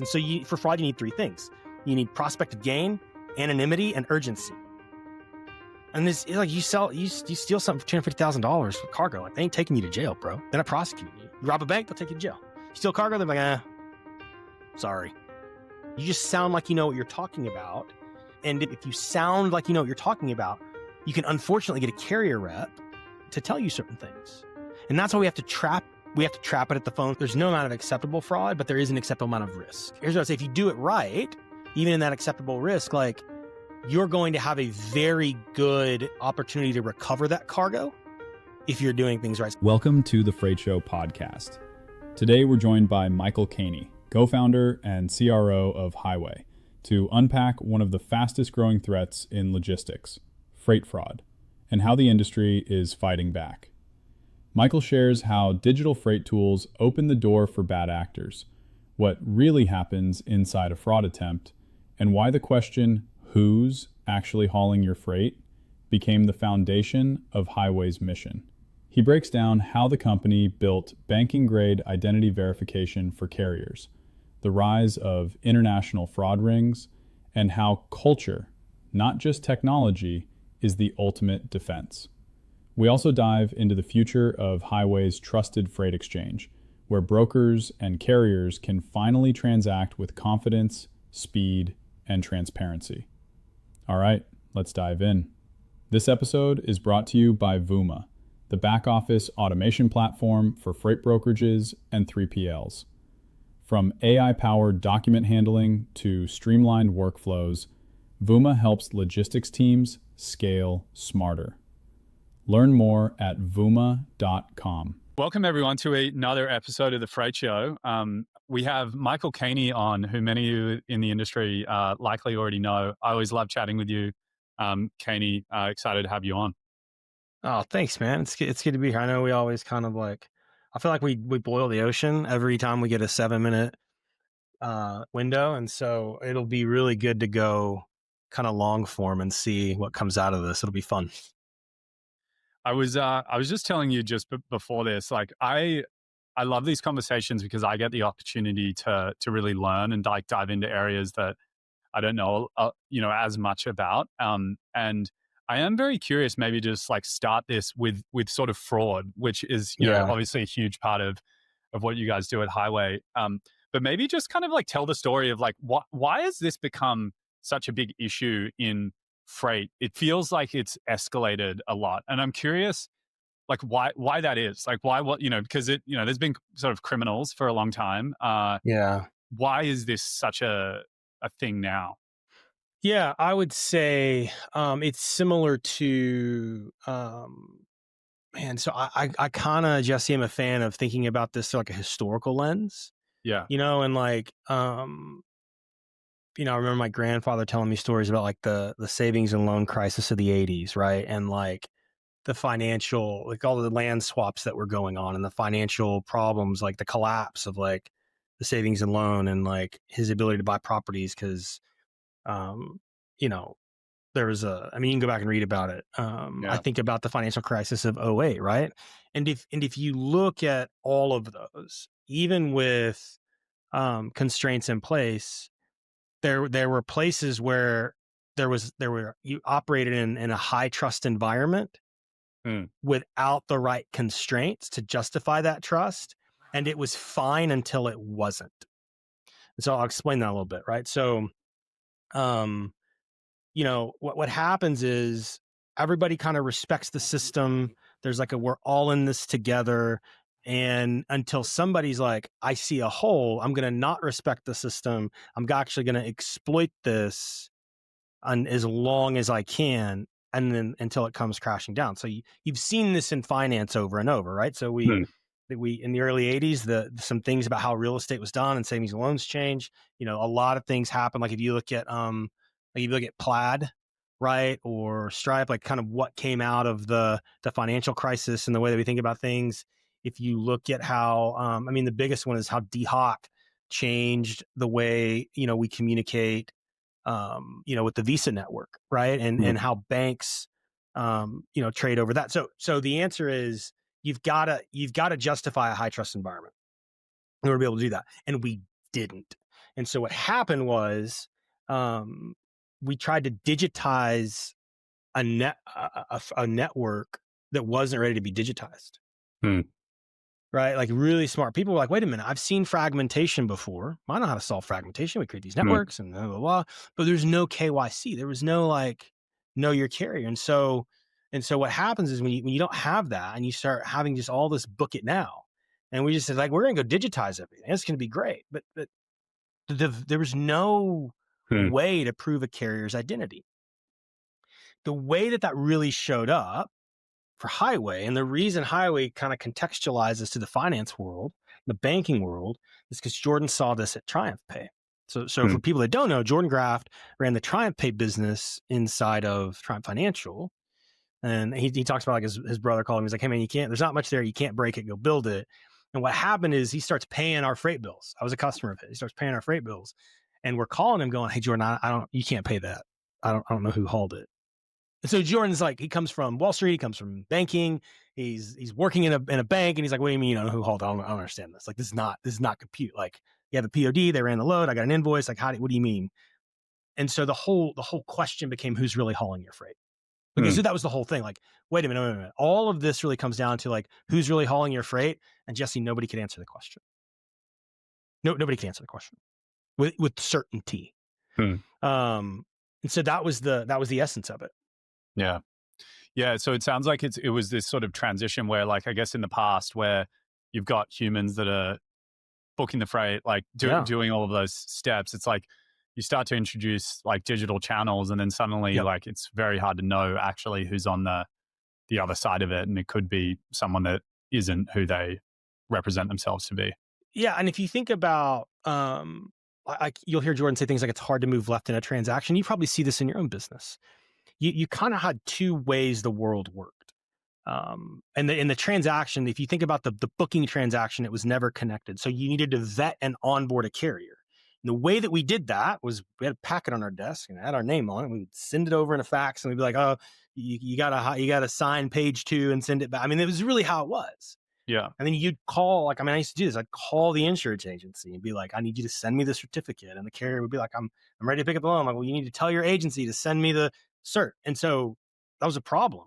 And so for fraud, you need three things. You need prospective gain, anonymity, and urgency. And this is like you steal something for $250,000 for cargo. Like, they ain't taking you to jail, bro. They're not prosecuting you. You rob a bank, they'll take you to jail. You steal cargo, they're like, sorry. You just sound like you know what you're talking about. And if you sound like you know what you're talking about, you can unfortunately get a carrier rep to tell you certain things. And that's why we have to trap it at the phone. There's no amount of acceptable fraud, but there is an acceptable amount of risk. Here's what I say. If you do it right, even in that acceptable risk, like, you're going to have a very good opportunity to recover that cargo if you're doing things right. Welcome to the Freight Show podcast. Today we're joined by Michael Caney, co-founder and CRO of Highway, to unpack one of the fastest growing threats in logistics, freight fraud, and how the industry is fighting back. Michael shares how digital freight tools open the door for bad actors, what really happens inside a fraud attempt, and why the question, who's actually hauling your freight, became the foundation of Highway's mission. He breaks down how the company built banking-grade identity verification for carriers, the rise of international fraud rings, and how culture, not just technology, is the ultimate defense. We also dive into the future of Highway's trusted freight exchange, where brokers and carriers can finally transact with confidence, speed, and transparency. All right, let's dive in. This episode is brought to you by Vuma, the back-office automation platform for freight brokerages and 3PLs. From AI-powered document handling to streamlined workflows, Vuma helps logistics teams scale smarter. Learn more at vuma.com. Welcome, everyone, to another episode of The Freight Show. We have Michael Caney on, who many of you in the industry likely already know. I always love chatting with you, Caney. Excited to have you on. Oh, thanks, man. It's good to be here. I know we always kind of I feel like we boil the ocean every time we get a 7-minute window. And so it'll be really good to go kind of long form and see what comes out of this. It'll be fun. I was just telling you just before this, like, I love these conversations because I get the opportunity to really learn and dive into areas that I don't know, as much about. And I am very curious, maybe just like start this with sort of fraud, which is, obviously a huge part of what you guys do at Highway. But maybe just kind of like tell the story of like, why has this become such a big issue in freight? It feels like it's escalated a lot. And I'm curious, like, why that is, like, because there's been sort of criminals for a long time. Why is this such a thing now? Yeah, I would say it's similar to, so I kind of, Jesse, am a fan of thinking about this through like a historical lens. Yeah. And like, I remember my grandfather telling me stories about like the savings and loan crisis of the 80s, right? And like the financial, like all the land swaps that were going on and the financial problems, like the collapse of like the savings and loan and like his ability to buy properties because, there was you can go back and read about it. I think about the financial crisis of 2008, right? And if you look at all of those, even with constraints in place, there were places where you operated in a high trust environment without the right constraints to justify that trust, and it was fine until it wasn't. And so I'll explain that a little bit, right? So, what happens is everybody kind of respects the system. There's like we're all in this together. And until somebody's like, I see a hole, I'm going to not respect the system. I'm actually going to exploit this as long as I can. And then until it comes crashing down. So you've seen this in finance over and over, right? So we in the early 80s, some things about how real estate was done and savings and loans changed. A lot of things happen. Like if you look at Plaid, right, or Stripe, like kind of what came out of the financial crisis and the way that we think about things. If you look at how, the biggest one is how DHawk changed the way we communicate, with the Visa network, right, and how banks, trade over that. So the answer is you've got to justify a high trust environment in order to be able to do that, and we didn't. And so what happened was, we tried to digitize a network that wasn't ready to be digitized. Hmm. Right? Like really smart people were like, wait a minute, I've seen fragmentation before. I know how to solve fragmentation. We create these Hmm. networks and blah, blah, blah. But there's no KYC. There was no like, know your carrier. And so what happens is when you don't have that and you start having just all this book it now. And we just said, like, we're going to go digitize everything. It's going to be great. But there was no Hmm. way to prove a carrier's identity. The way that really showed up for Highway, and the reason Highway kind of contextualizes to the finance world, the banking world, is because Jordan saw this at TriumphPay. So Hmm. for people that don't know, Jordan Graft ran the TriumphPay business inside of Triumph Financial. And he talks about like his brother called him. He's like, hey man, there's not much there. You can't break it. Go build it. And what happened is he starts paying our freight bills. I was a customer of his. He starts paying our freight bills. And we're calling him going, hey Jordan, you can't pay that. I don't know who hauled it. So Jordan's like, he comes from Wall Street, he comes from banking, he's working in a bank, and he's like, what do you mean you don't know who hauled it? I don't understand this. Like, this is not compute. Like, you have a POD, they ran the load, I got an invoice. Like, what do you mean? And so the whole question became, who's really hauling your freight? Because Hmm. that was the whole thing. Like, wait a minute. All of this really comes down to like, who's really hauling your freight? And Jesse, nobody could answer the question. No, nobody can answer the question with certainty. Hmm. And so that was the essence of it. Yeah. Yeah. So it sounds like it was this sort of transition where, like, I guess in the past where you've got humans that are booking the freight, like Yeah. doing all of those steps. It's like you start to introduce like digital channels, and then suddenly Yep. like it's very hard to know actually who's on the other side of it. And it could be someone that isn't who they represent themselves to be. Yeah, and if you think about, you'll hear Jordan say things like it's hard to move left in a transaction. You probably see this in your own business. You kind of had two ways the world worked. And in the transaction, if you think about the booking transaction, it was never connected. So you needed to vet and onboard a carrier. And the way that we did that was we had a packet on our desk and it had our name on it. We would send it over in a fax and we'd be like, oh, you gotta sign page 2 and send it back. I mean, it was really how it was. Yeah. And then you'd call, like, I mean, I used to do this. I'd call the insurance agency and be like, I need you to send me the certificate. And the carrier would be like, I'm ready to pick up the loan. I'm like, well, you need to tell your agency to send me the cert. And so that was a problem.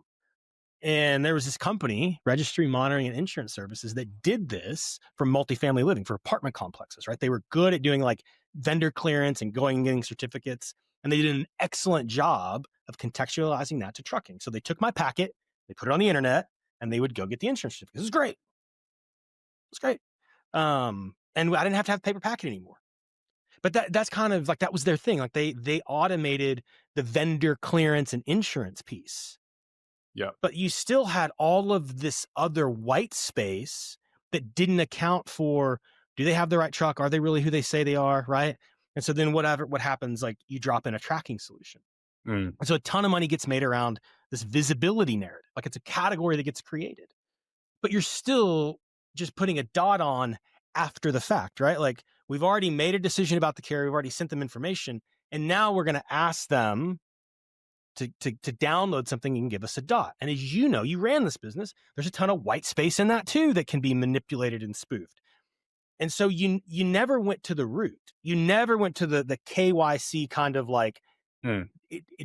And there was this company, Registry Monitoring and Insurance Services, that did this for multifamily living, for apartment complexes, right? They were good at doing like vendor clearance and going and getting certificates. And they did an excellent job of contextualizing that to trucking. So they took my packet, they put it on the internet, and they would go get the insurance certificate. This was great. It's great. And I didn't have to have paper packet anymore. But that's kind of like, that was their thing. Like they automated the vendor clearance and insurance piece. Yeah. But you still had all of this other white space that didn't account for, do they have the right truck? Are they really who they say they are? Right. And so then what happens, like you drop in a tracking solution. Mm. And so a ton of money gets made around this visibility narrative. Like it's a category that gets created, but you're still just putting a dot on after the fact, right? Like we've already made a decision about the carrier. We've already sent them information. And now we're going to ask them to download something and give us a dot. And as you know, you ran this business, there's a ton of white space in that too that can be manipulated and spoofed. And so you never went to the root. You never went to the KYC kind of like,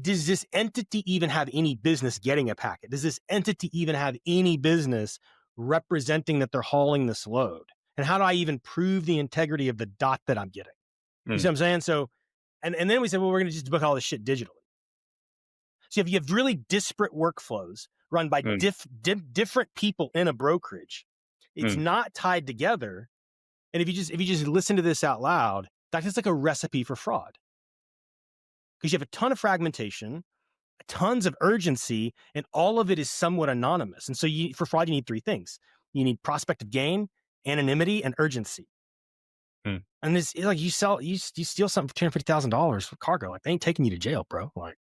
does this entity even have any business getting a packet? Does this entity even have any business representing that they're hauling this load? And how do I even prove the integrity of the dot that I'm getting? You see what I'm saying? So, and then we said, well, we're going to just book all this shit digitally. So if you have really disparate workflows run by different people in a brokerage, it's not tied together. And if you just listen to this out loud, that's just like a recipe for fraud. Because you have a ton of fragmentation, tons of urgency, and all of it is somewhat anonymous. And so for fraud, you need 3 things. You need prospect of gain, anonymity, and urgency. And it's like you steal something for $250,000 for cargo. Like they ain't taking you to jail, bro. Like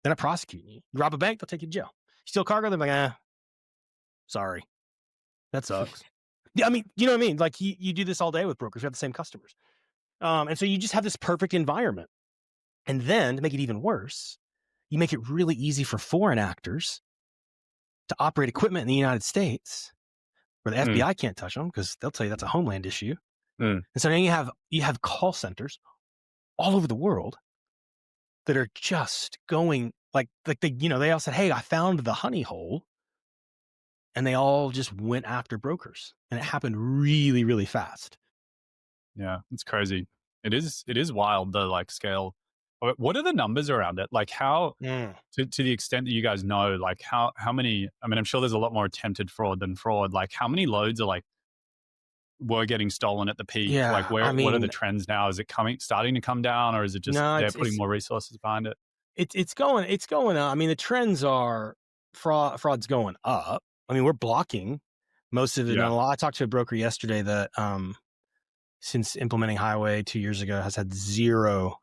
they're not prosecuting you. You rob a bank, they'll take you to jail. You steal cargo, they're like, sorry. That sucks. Yeah, I mean, you know what I mean? Like you do this all day with brokers. We have the same customers. And so you just have this perfect environment. And then to make it even worse, you make it really easy for foreign actors to operate equipment in the United States where the FBI can't touch them because they'll tell you that's a homeland issue. Mm. And so now you have call centers all over the world that are just going like they all said, "Hey, I found the honey hole," and they all just went after brokers, and it happened really, really fast. Yeah, it's crazy. It is wild, the like scale. What are the numbers around it? Like how Mm. to the extent that you guys know, like how many, I mean, I'm sure there's a lot more attempted fraud than fraud. Like how many loads are like were getting stolen at the peak? Like Yeah, I what are the mean, trends now? Is it starting to come down, or is it just no, they're putting more resources behind it? it's going up. I mean, the trends are fraud's going up. I mean, we're blocking most of it. Yeah, Now, I talked to a broker yesterday that since implementing Highway 2 years ago has had zero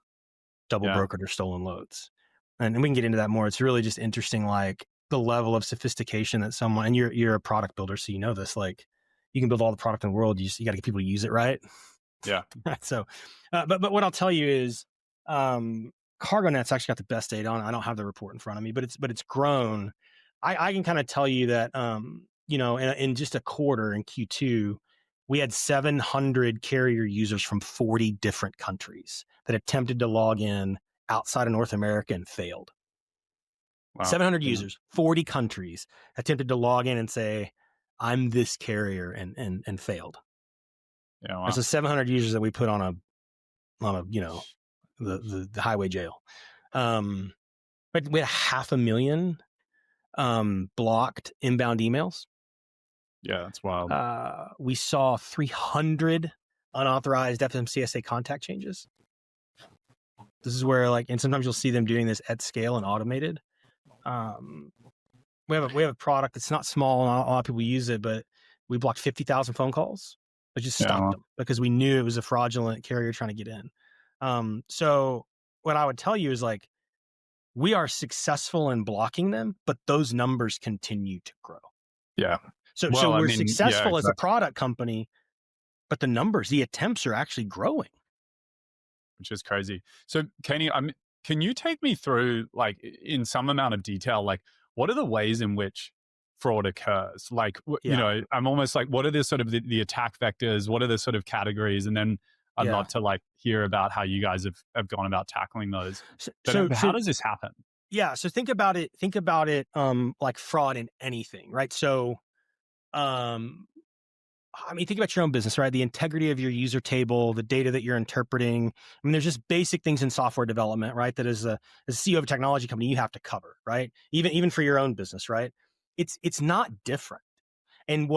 double yeah, brokered or stolen loads. And we can get into that more. It's really just interesting, like the level of sophistication that someone, and you're a product builder, so you know this, like you can build all the product in the world. You got to get people to use it, right? yeah, So, but what I'll tell you is, CargoNet's actually got the best data on it. I don't have the report in front of me, but it's grown. I can kind of tell you that, in just a quarter in Q2, we had 700 carrier users from 40 different countries that attempted to log in outside of North America and failed. wow, 700 yeah, users, 40 countries attempted to log in and say, "I'm this carrier," and failed. yeah, And wow, so 700 users that we put on a the highway jail. But we had 500,000 blocked inbound emails. yeah, that's wild. We saw 300 unauthorized FMCSA contact changes. This is where and sometimes you'll see them doing this at scale and automated. Um, we have a product that's not small, and a lot of people use it, but we blocked 50,000 phone calls. We just Yeah, stopped well, them because we knew it was a fraudulent carrier trying to get in. So what I would tell you is we are successful in blocking them, but those numbers continue to grow. yeah. So Well, I we're mean, yeah, successful as a exactly. product company, but the attempts are actually growing. Which is crazy. So, Caney, can you take me through, like, in some amount of detail, like, what are the ways in which fraud occurs? Like, Yeah, I'm almost like, what are the sort of the attack vectors? What are the sort of categories? And then I'd yeah. love to like hear about how you guys have gone about tackling those. So, But how does this happen? yeah. So think about it. Think about it. Like fraud in anything, right? So, um, I mean, think about your own business, right? The integrity of your user table, the data that you're interpreting. I mean, there's just basic things in software development, right? That as a CEO of a technology company, you have to cover, right? Even for your own business, right? It's not different. And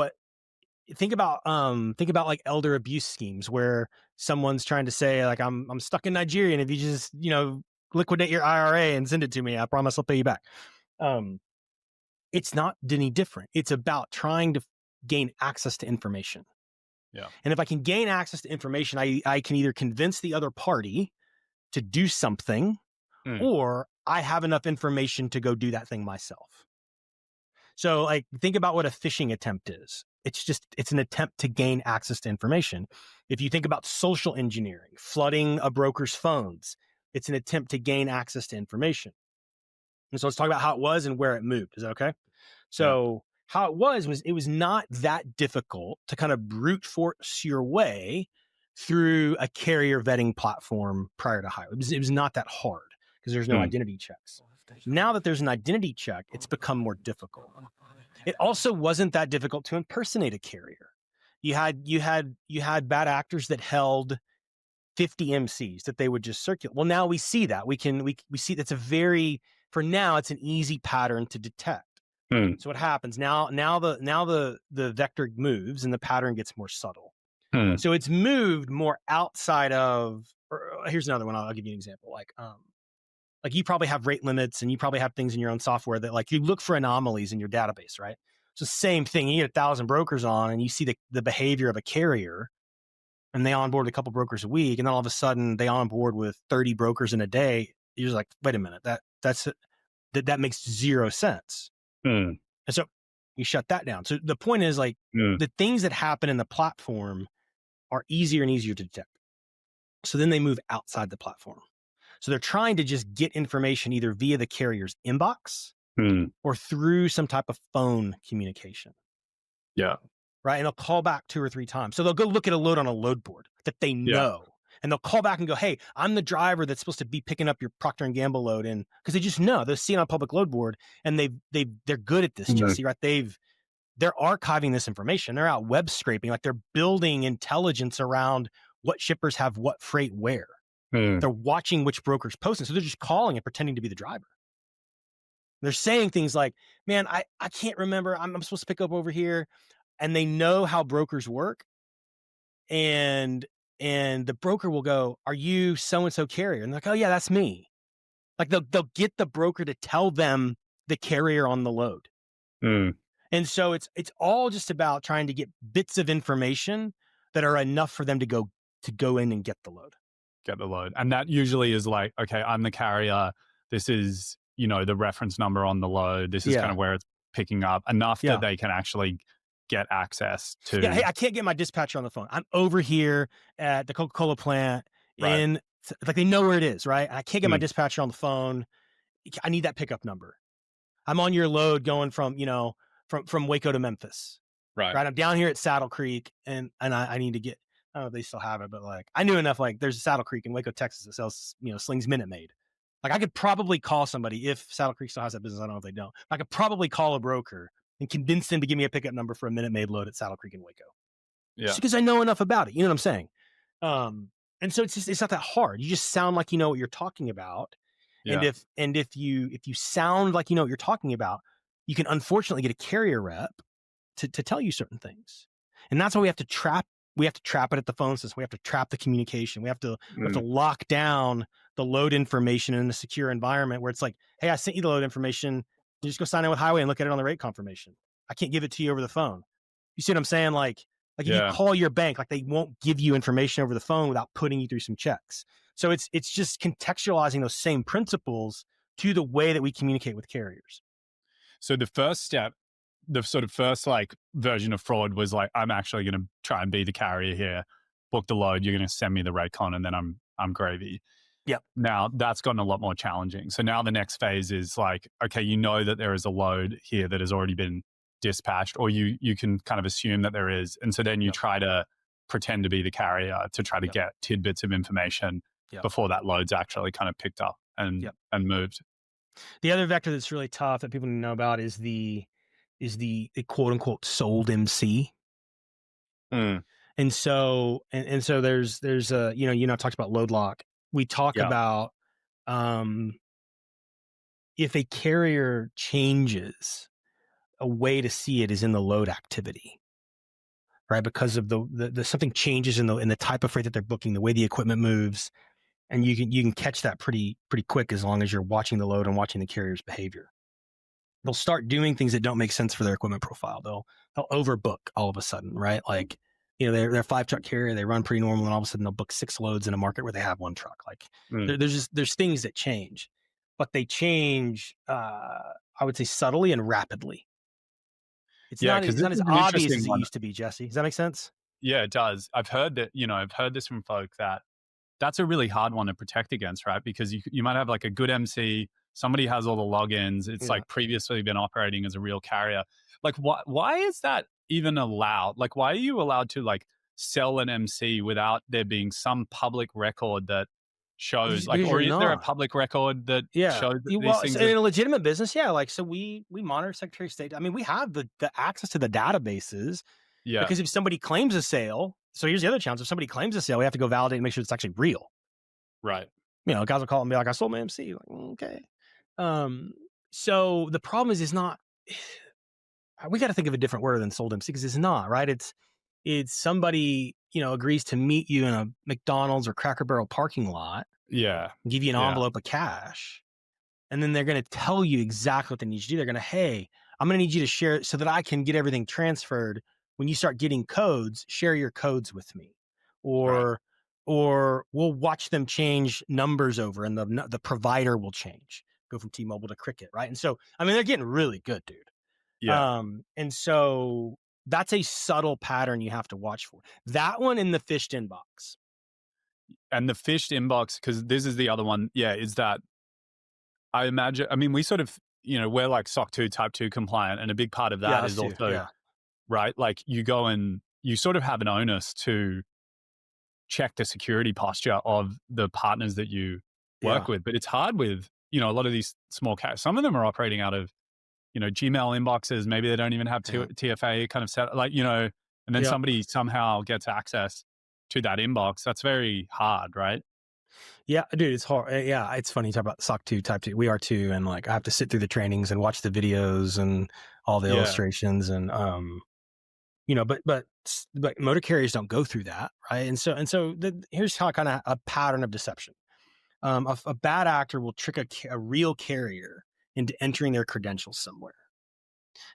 think about like elder abuse schemes where someone's trying to say like I'm stuck in Nigeria, and if you just liquidate your IRA and send it to me, I promise I'll pay you back. Um, it's not any different. It's about trying to gain access to information. Yeah. And if I can gain access to information, I can either convince the other party to do something, Mm, or I have enough information to go do that thing myself. So like think about what a phishing attempt is. It's an attempt to gain access to information. If you think about social engineering, flooding a broker's phones, it's an attempt to gain access to information. And so let's talk about how it was and where it moved. Is that okay? yeah. So how it was not that difficult to kind of brute force your way through a carrier vetting platform prior to Highway. It was not that hard because there's no Mm, identity checks. Now that there's an identity check, it's become more difficult. It also wasn't that difficult to impersonate a carrier. You had bad actors that held 50 MCs that they would just circulate. Well, now we see that. We see that's for now it's an easy pattern to detect. mm, So what happens now the vector moves and the pattern gets more subtle. mm, So it's moved more outside of, here's another one. I'll give you an example. Like you probably have rate limits and you probably have things in your own software that like you look for anomalies in your database, right? So same thing. You get 1,000 brokers on and you see the behavior of a carrier, and they onboard a couple brokers a week, and then all of a sudden they onboard with 30 brokers in a day. You're just like, wait a minute, that makes zero sense. mm, And so you shut that down. So the point is like mm. the things that happen in the platform are easier and easier to detect. So then they move outside the platform. So they're trying to just get information either via the carrier's inbox Mm. or through some type of phone communication. Yeah. right? And they'll call back 2 or 3 times. So they'll go look at a load on a load board that they Yeah. know. And they'll call back and go, "Hey, I'm the driver that's supposed to be picking up your Procter and Gamble load in," because they just know they're seeing on a public load board, and they're good at this, Jesse, right? They're archiving this information. They're out web scraping, like they're building intelligence around what shippers have what freight where. Mm. They're watching which brokers posting, so they're just calling and pretending to be the driver. They're saying things like, "Man, I can't remember. I'm supposed to pick up over here," and they know how brokers work, and the broker will go, "Are you so and so carrier?" And they're like, "Oh yeah, that's me." Like they'll get the broker to tell them the carrier on the load. Mm. And so it's all just about trying to get bits of information that are enough for them to go in and get the load. Get the load. And that usually is like, okay, I'm the carrier. This is, the reference number on the load. This is kind Yeah. of where it's picking up enough Yeah. that they can actually get access to. Yeah, hey, I can't get my dispatcher on the phone. I'm over here at the Coca-Cola plant Right. like they know where it is, right? I can't get my Mm. dispatcher on the phone. I need that pickup number. I'm on your load going from Waco to Memphis. Right. Right. I'm down here at Saddle Creek and I need to get, I don't know if they still have it, but like I knew enough, like there's a Saddle Creek in Waco, Texas that sells, Slings Minute Maid. Like I could probably call somebody if Saddle Creek still has that business. I don't know if they don't. I could probably call a broker and convince them to give me a pickup number for a Minute Maid load at Saddle Creek in Waco. Yeah. Just because I know enough about it. You know what I'm saying? And so it's not that hard. You just sound like you know what you're talking about. Yeah. And if you sound like you know what you're talking about, you can unfortunately get a carrier rep to tell you certain things. And that's why we have to trap it at the phone system. We have to trap the communication. We have to lock down the load information in a secure environment where it's like, hey, I sent you the load information. You just go sign in with Highway and look at it on the rate confirmation. I can't give it to you over the phone. You see what I'm saying? Like if you call your bank, like they won't give you information over the phone without putting you through some checks. So it's just contextualizing those same principles to the way that we communicate with carriers. So the first step, the sort of first like version of fraud was like, I'm actually going to try and be the carrier here, book the load. You're going to send me the rate con, and then I'm gravy. Yep. Now that's gotten a lot more challenging. So now the next phase is like, okay, you know that there is a load here that has already been dispatched, or you can kind of assume that there is, and so then you try to pretend to be the carrier to try to get tidbits of information before that load's actually kind of picked up and moved. The other vector that's really tough that people need to know about is the quote unquote sold MC. Mm. And so there's I talked about load lock. We talk about if a carrier changes, a way to see it is in the load activity. Right? Because of the something changes in the type of freight that they're booking, the way the equipment moves, and you can catch that pretty quick as long as you're watching the load and watching the carrier's behavior. They'll start doing things that don't make sense for their equipment profile. They'll overbook all of a sudden, right? Like, they're a 5-truck carrier, they run pretty normal, and all of a sudden they'll book 6 loads in a market where they have 1 truck. Like there's things that change, but they change, I would say subtly and rapidly. It's not as obvious as it used to be, Jesse. Does that make sense? Yeah, it does. I've heard that, I've heard this from folk that's a really hard one to protect against, right? Because you might have like a good MC, somebody has all the logins, it's like previously been operating as a real carrier. Like why is that even allowed? Like why are you allowed to like sell an MC without there being some public record that shows like, or is there a public record that shows that these things in a legitimate business? Yeah. Like, so we monitor Secretary of State. I mean, we have the access to the databases. Yeah. Because if somebody claims a sale, so here's the other challenge. If somebody claims a sale, we have to go validate and make sure it's actually real. Right. Guys will call and be like, I sold my MC. Like, okay. So the problem is not, we got to think of a different word than sold MC because it's not, right? It's somebody, agrees to meet you in a McDonald's or Cracker Barrel parking lot. Yeah. Give you an envelope of cash. And then they're going to tell you exactly what they need you to do. They're going to, hey, I'm going to need you to share it so that I can get everything transferred. When you start getting codes, share your codes with me, or we'll watch them change numbers over, and the provider will change, go from T-Mobile to Cricket, right? And so, I mean, they're getting really good, dude. Yeah. And so that's a subtle pattern you have to watch for. That one in the phished inbox. And the phished inbox, because this is the other one, is that I imagine, I mean, we sort of, we're like SOC 2 type 2 compliant, and a big part of that is also right? Like you go and you sort of have an onus to check the security posture of the partners that you Yeah. work with. But it's hard with, a lot of these small cats. Some of them are operating out of, Gmail inboxes. Maybe they don't even have Yeah. TFA kind of set, like, and then Yeah. somebody somehow gets access to that inbox. That's very hard, right? Yeah, dude, it's hard. Yeah, it's funny you talk about SOC 2 type 2. We are too, and like I have to sit through the trainings and watch the videos and all the Yeah. illustrations and but motor carriers don't go through that, right? Here's how kind of a pattern of deception. A bad actor will trick a real carrier into entering their credentials somewhere.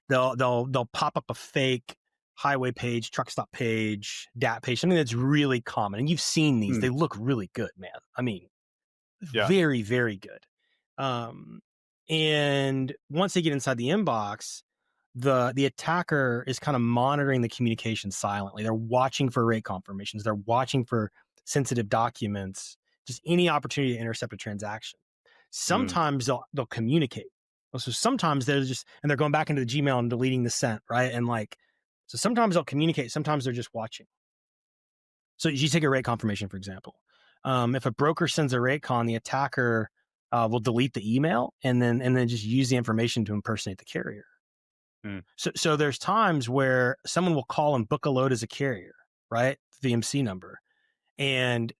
They'll pop up a fake highway page, truck stop page, DAT page, something that's really common. And you've seen these; Mm. they look really good, man. I mean, Yeah. very, very good. And once they get inside the inbox, the attacker is kind of monitoring the communication silently. They're watching for rate confirmations. They're watching for sensitive documents, just any opportunity to intercept a transaction. Mm. Sometimes they'll communicate. So sometimes they're going back into the Gmail and deleting the sent, right? And so sometimes they'll communicate. Sometimes they're just watching. So you take a rate confirmation, for example. If a broker sends a rate con, the attacker will delete the email and then just use the information to impersonate the carrier. Mm. So there's times where someone will call and book a load as a carrier, right? The MC number, and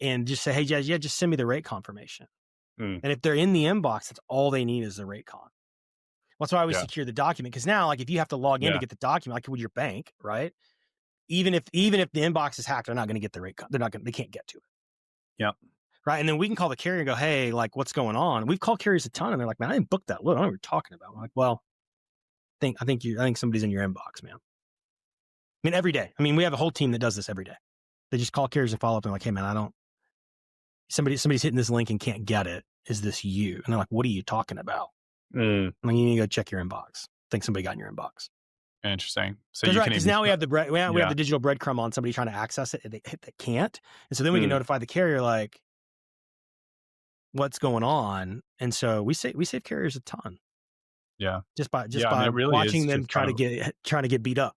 just say, hey, yeah, just send me the rate confirmation. Mm. And if they're in the inbox, that's all they need is the rate con. That's why I always Yeah. secure the document, because now, like, if you have to log in to get the document, like with your bank, right? Even if the inbox is hacked, they're not going to get the rate con. They can't get to it. Yep. Right. And then we can call the carrier and go, hey, like, what's going on? We've called carriers a ton, and they're like, man, I didn't book that load. I don't know what you're talking about. I'm like, well, I think somebody's in your inbox, man. I mean, every day. I mean, we have a whole team that does this every day. They just call carriers and follow up and like, hey, man, somebody's hitting this link and can't get it. Is this you? And they're like, what are you talking about? Mm. I'm like, you need to go check your inbox. I think somebody got in your inbox. Interesting. So you can Because even now we have we have the digital breadcrumb on somebody trying to access it and they can't. And so then we can notify the carrier, like, what's going on. And so we save carriers a ton. Yeah. Just by I mean, it really watching is them just trying to get beat up.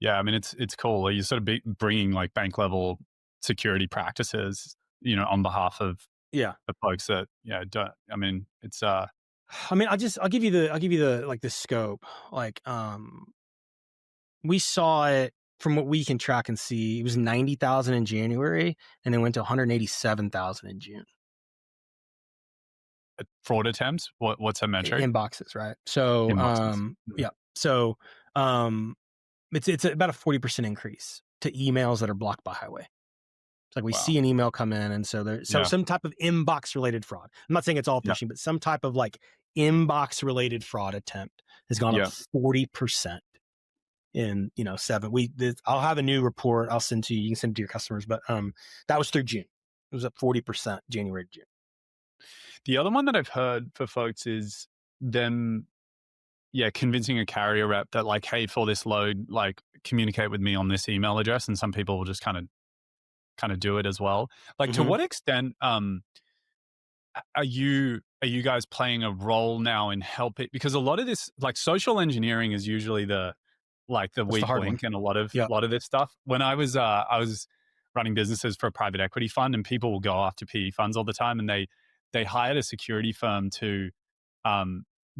Yeah, I mean, it's cool. You sort of bringing like bank level security practices, on behalf of Yeah. the folks that, don't. I mean, it's I mean, I'll give you the like the scope. Like, we saw it from what we can track and see. It was 90,000 in January, and it went to 187,000 in June. fraud attempts. What's a metric? Inboxes, right? So, Inboxes. yeah. So, it's about a 40% increase to emails that are blocked by highway. It's like we see an email come in, and so there's some type of inbox related fraud. I'm not saying it's all phishing, but some type of like inbox related fraud attempt has gone up 40% in 7. I'll have a new report I'll send to you. You can send it to your customers, but that was through June. It was up 40% January to June. The other one that I've heard for folks is them, convincing a carrier rep that like, hey, for this load, like communicate with me on this email address, and some people will just kind of do it as well. Like, to what extent are you guys playing a role now in helping? Because a lot of this, like, social engineering is usually the weak link in a lot of this stuff. When I was running businesses for a private equity fund, and people will go after PE funds all the time, and they hired a security firm to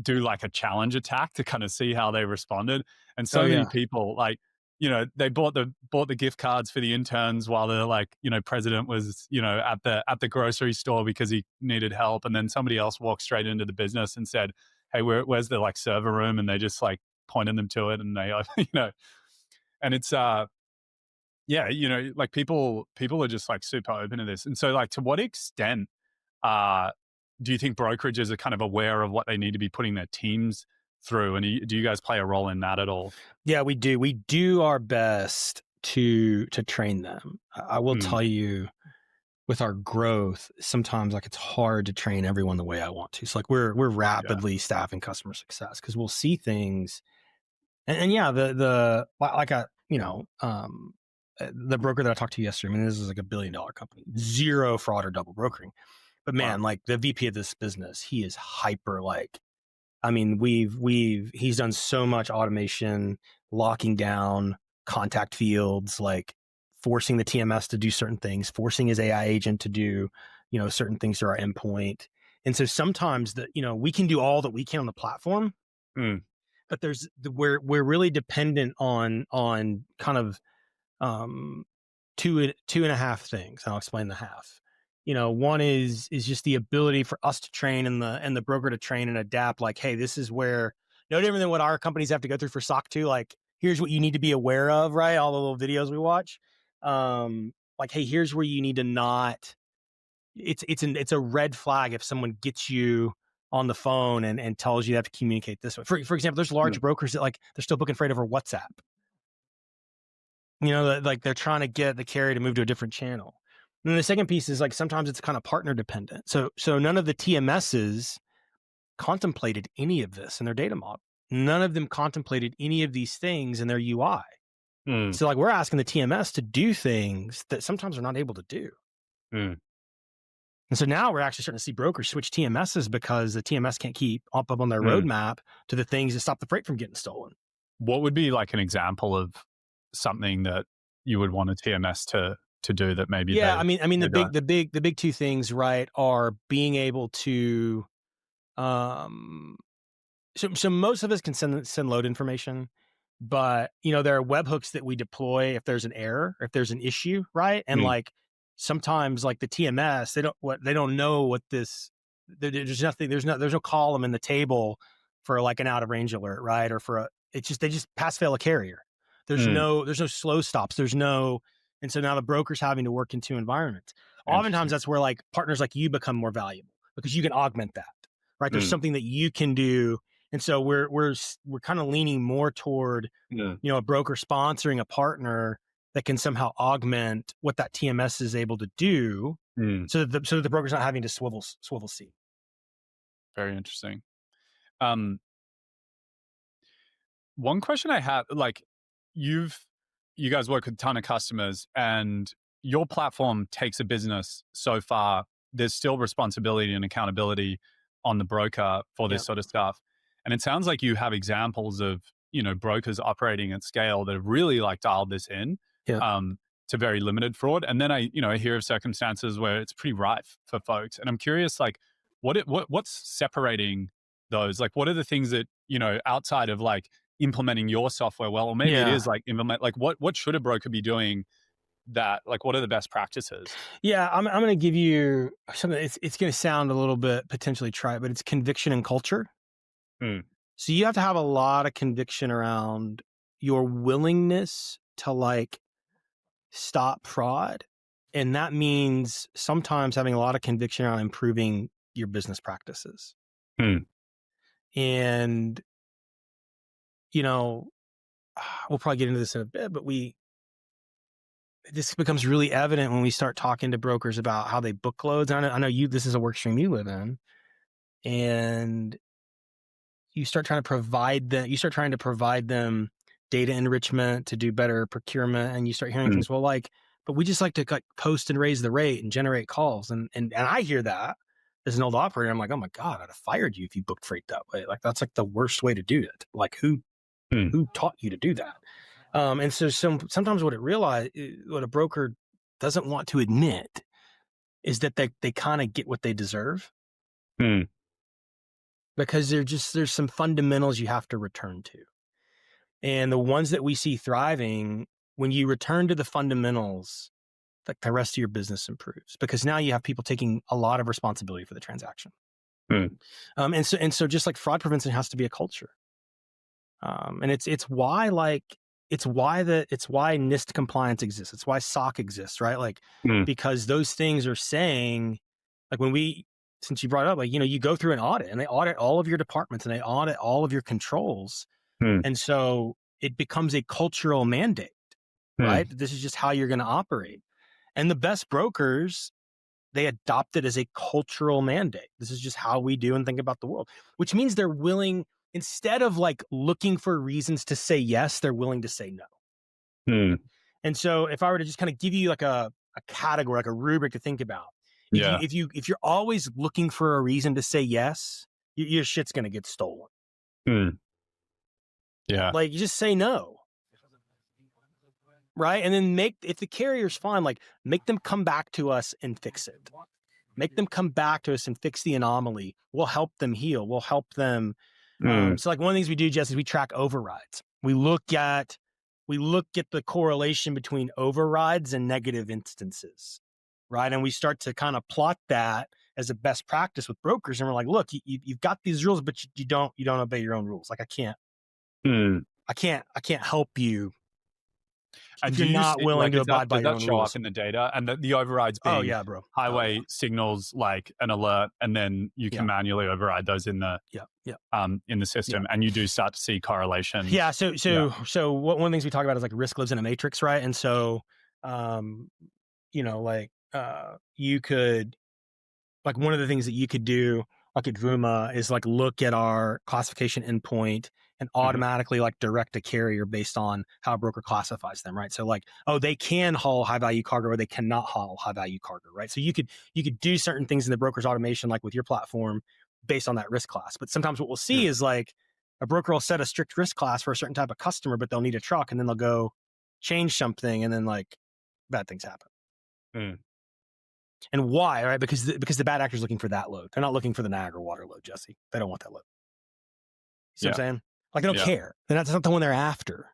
do like a challenge attack to kind of see how they responded. And so many people, like, they bought the gift cards for the interns while the, like, president was, at the grocery store because he needed help. And then somebody else walked straight into the business and said, hey, where's the like server room? And they just like pointed them to it, and they, and it's, like people are just like super open to this. And so, like, to what extent, do you think brokerages are kind of aware of what they need to be putting their teams through? And do you guys play a role in that at all? Yeah, we do. We do our best to train them. I will tell you, with our growth, sometimes like it's hard to train everyone the way I want to. So like we're rapidly staffing customer success because we'll see things, and the broker that I talked to yesterday. I mean, this is like $1 billion company, zero fraud or double brokering. But man, like the VP of this business, he is hyper like I mean, he's done so much automation, locking down contact fields, like forcing the TMS to do certain things, forcing his AI agent to do, certain things to our endpoint. And so sometimes we can do all that we can on the platform, but we're really dependent on kind of two and a half things. I'll explain the half. One is just the ability for us to train and the broker to train and adapt. Like, hey, this is where no different than what our companies have to go through for SOC 2. Like, here's what you need to be aware of, right? All the little videos we watch. Like, hey, here's where you need to not. It's a red flag if someone gets you on the phone and tells you have to communicate this way. For example, there's large brokers that they're still booking freight over WhatsApp. Like they're trying to get the carrier to move to a different channel. And then the second piece is sometimes it's kind of partner dependent. So none of the TMSs contemplated any of this in their data model. None of them contemplated any of these things in their UI. So we're asking the TMS to do things that sometimes they're not able to do. And so now we're actually starting to see brokers switch TMSs because the TMS can't keep up on their roadmap to the things that stop the freight from getting stolen. What would be an example of something that you would want a TMS to do that maybe? Yeah, I mean the big two things, right, are being able to so most of us can send load information, but there are webhooks that we deploy if there's an error, if there's an issue, right? And sometimes the TMS, they don't know what this. There's nothing. There's no column in the table for an out of range alert, right? Or they just pass fail a carrier. There's no slow stops. And so now the broker's having to work in two environments. Oftentimes that's where partners like you become more valuable because you can augment that, right? There's something that you can do. And so we're kind of leaning more toward, a broker sponsoring a partner that can somehow augment what that TMS is able to do, so that the broker's not having to swivel seat. Very interesting. One question I have, you guys work with a ton of customers, and your platform takes a business so far. There's still responsibility and accountability on the broker for this sort of stuff. And it sounds like you have examples of, brokers operating at scale that have really dialed this in to very limited fraud. And then I hear of circumstances where it's pretty rife for folks. And I'm curious, what's separating those? What are the things that, outside of implementing your software well, or maybe it is implement, what should a broker be doing that, what are the best practices? Yeah, I'm going to give you something. It's going to sound a little bit potentially trite, but it's conviction and culture. So you have to have a lot of conviction around your willingness to stop fraud. And that means sometimes having a lot of conviction around improving your business practices. And, we'll probably get into this in a bit, but this becomes really evident when we start talking to brokers about how they book loads. I know this is a work stream you live in, and you start trying to provide them data enrichment to do better procurement, and you start hearing things, but we just like to post and raise the rate and generate calls. And I hear that as an old operator. I'm like, oh my God, I'd have fired you if you booked freight that way. That's the worst way to do it. Who taught you to do that? And so sometimes what a broker doesn't want to admit is that they kind of get what they deserve. Because there's some fundamentals you have to return to. And the ones that we see thriving, when you return to the fundamentals, the rest of your business improves, because now you have people taking a lot of responsibility for the transaction. And so just like fraud prevention has to be a culture. And it's why NIST compliance exists. It's why SOC exists, right? Because those things are saying, since you brought it up, you go through an audit, and they audit all of your departments, and they audit all of your controls. And so it becomes a cultural mandate, right? This is just how you're going to operate. And the best brokers, they adopt it as a cultural mandate. This is just how we do and think about the world, which means they're willing, instead of looking for reasons to say yes, they're willing to say no. And so if I were to just kind of give you a category, a rubric to think about, if you're always looking for a reason to say yes, your shit's going to get stolen. Mm. Yeah. Like, you just say no. Right. And then if the carrier's fine, like, make them come back to us and fix it. Make them come back to us and fix the anomaly. We'll help them heal. We'll help them. So like one of the things we do, Jess, is we track overrides. We look at the correlation between overrides and negative instances, right? And we start to kind of plot that as a best practice with brokers. And we're like, look, you've got these rules, but you don't obey your own rules. Like, I can't help you And if you're not willing to abide by your own does that show rules. up in the data? And the overrides being bro. highway signals like an alert, and then you can manually override those in the system, and you do start to see correlation. Yeah. So one of the things we talk about is like risk lives in a matrix, right? And so, you could, like, one of the things that you could do, like at Vuma, is like look at our classification endpoint and automatically like direct a carrier based on how a broker classifies them, right? So like, oh, they can haul high value cargo or they cannot haul high value cargo, right? So you could do certain things in the broker's automation, like with your platform, based on that risk class. But sometimes what we'll see is like a broker will set a strict risk class for a certain type of customer, but they'll need a truck, and then they'll go change something, and then like bad things happen. And why, right? Because the bad actor's looking for that load. They're not looking for the Niagara water load, Jesse. They don't want that load. See what I'm saying? Like, they don't care. That's not the one they're after.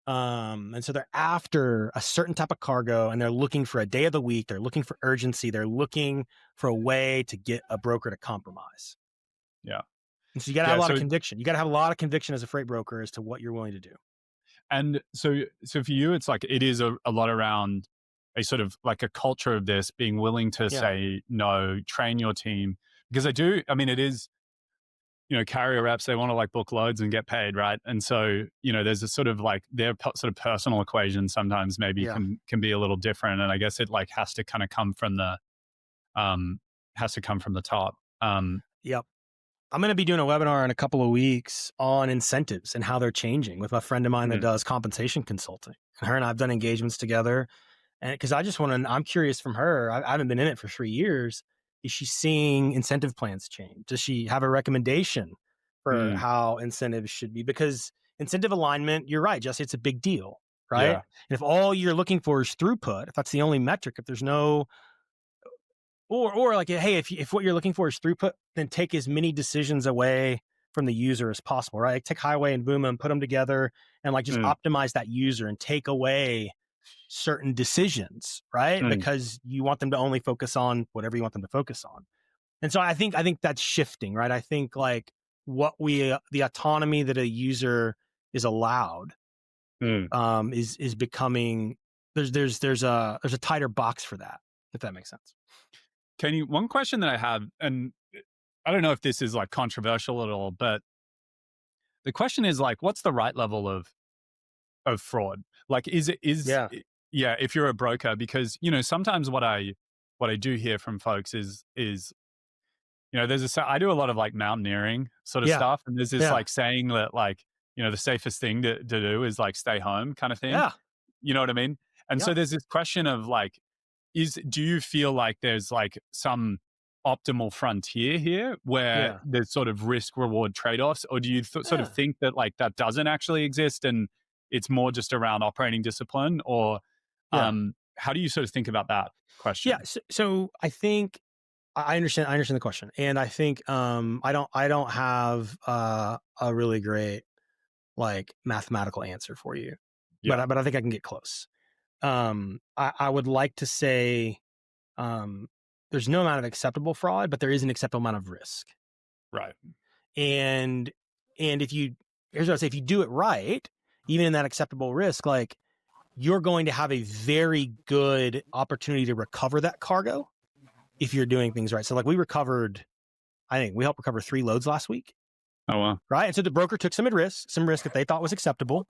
And so they're after a certain type of cargo, and they're looking for a day of the week. They're looking for urgency. They're looking for a way to get a broker to compromise. Yeah. And so you got to have a lot of conviction. You got to have a lot of conviction as a freight broker as to what you're willing to do. And so for you, it's like, it is a lot around a sort of like a culture of this, being willing to say no, train your team. Because it is, carrier reps, they want to like book loads and get paid, right? And so, there's a sort of like their sort of personal equation sometimes maybe can be a little different. And I guess it like has to kind of come from the top. Yep. I'm going to be doing a webinar in a couple of weeks on incentives and how they're changing with a friend of mine that does compensation consulting. And her and I've done engagements together. And because I'm curious from her, I haven't been in it for 3 years. Is she seeing incentive plans change? Does she have a recommendation for how incentives should be? Because incentive alignment, you're right, Jesse, it's a big deal, right? Yeah. And if all you're looking for is throughput, if that's the only metric, if there's no, or like, hey, if what you're looking for is throughput, then take as many decisions away from the user as possible, right? Like, take Highway and Vuma and put them together and like just optimize that user and take away certain decisions, right? Because you want them to only focus on whatever you want them to focus on. And so I think that's shifting, right? I think like the autonomy that a user is allowed is becoming, there's a tighter box for that, if that makes sense. Kenny, one question that I have, and I don't know if this is like controversial at all, but the question is like, what's the right level of fraud? Like, if you're a broker, because, sometimes what I do hear from folks is, I do a lot of like mountaineering sort of stuff. And there's this like saying that like, the safest thing to do is like stay home kind of thing. Yeah. You know what I mean? And so there's this question of like, do you feel like there's like some optimal frontier here where there's sort of risk reward trade-offs, or do you sort of think that like that doesn't actually exist and it's more just around operating discipline? Or how do you sort of think about that question? Yeah. So I think I understand the question. And I think I don't have a really great like mathematical answer for you. But I think I can get close. I would like to say there's no amount of acceptable fraud, but there is an acceptable amount of risk. Right. And here's what I say, if you do it right, even in that acceptable risk, like, you're going to have a very good opportunity to recover that cargo if you're doing things right. So like we helped recover 3 loads last week. Oh, wow. Right. And so the broker took some risk that they thought was acceptable,